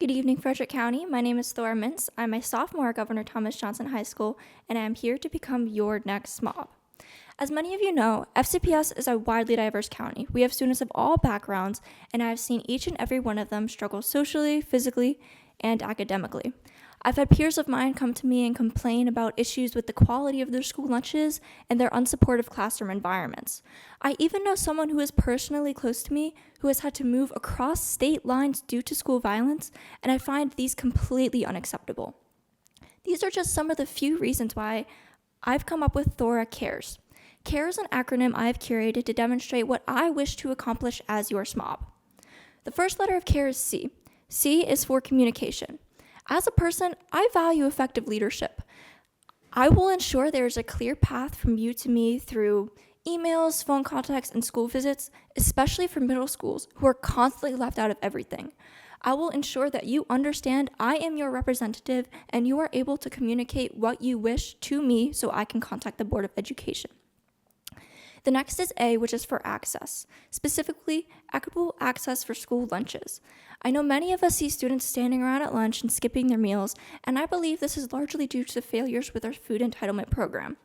Good evening, Frederick County. My name is Thora Mintz. I'm a sophomore at Governor Thomas Johnson High School, and I am here to become your next mob. As many of you know, FCPS is a widely diverse county. We have students of all backgrounds, and I have seen each and every one of them struggle socially, physically, and academically. I've had peers of mine come to me and complain about issues with the quality of their school lunches and their unsupportive classroom environments. I even know someone who is personally close to me who has had to move across state lines due to school violence, and I find these completely unacceptable. These are just some of the few reasons why I've come up with Thora Cares. CARE is an acronym I have curated to demonstrate what I wish to accomplish as your SMOB. The first letter of CARE is C. C is for communication. As a person, I value effective leadership. I will ensure there is a clear path from you to me through emails, phone contacts, and school visits, especially for middle schools who are constantly left out of everything. I will ensure that you understand I am your representative and you are able to communicate what you wish to me so I can contact the Board of Education. The next is A, which is for access, specifically equitable access for school lunches. I know many of us see students standing around at lunch and skipping their meals, and I believe this is largely due to failures with our food entitlement program.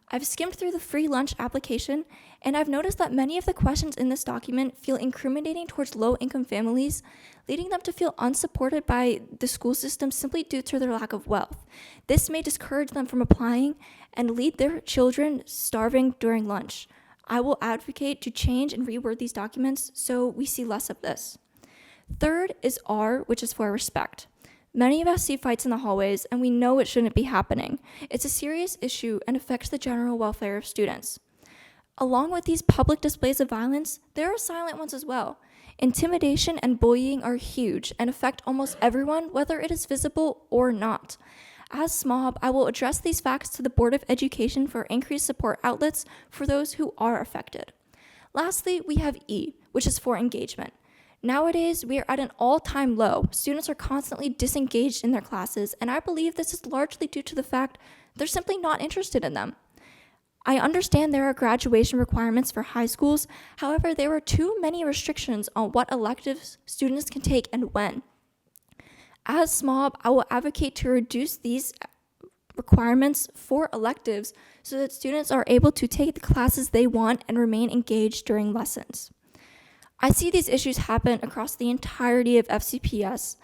I've skimmed through the free lunch application, and I've noticed that many of the questions in this document feel incriminating towards low-income families, leading them to feel unsupported by the school system simply due to their lack of wealth. This may discourage them from applying and lead their children starving during lunch. I will advocate to change and reword these documents so we see less of this. Third is R, which is for respect. Many of us see fights in the hallways, and we know it shouldn't be happening. It's a serious issue and affects the general welfare of students. Along with these public displays of violence, there are silent ones as well. Intimidation and bullying are huge and affect almost everyone, whether it is visible or not. As SMOB, I will address these facts to the Board of Education for increased support outlets for those who are affected. Lastly, we have E, which is for engagement. Nowadays, we are at an all-time low. Students are constantly disengaged in their classes, and I believe this is largely due to the fact they're simply not interested in them. I understand there are graduation requirements for high schools. However, there are too many restrictions on what electives students can take and when. As SMOB, I will advocate to reduce these requirements for electives so that students are able to take the classes they want and remain engaged during lessons. I see these issues happen across the entirety of FCPS.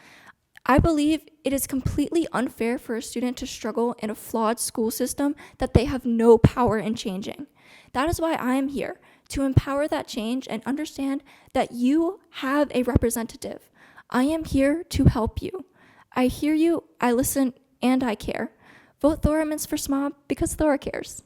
I believe it is completely unfair for a student to struggle in a flawed school system that they have no power in changing. That is why I am here, to empower that change and understand that you have a representative. I am here to help you. I hear you, I listen, and I care. Vote Thora Mintz for SMOB because Thora cares.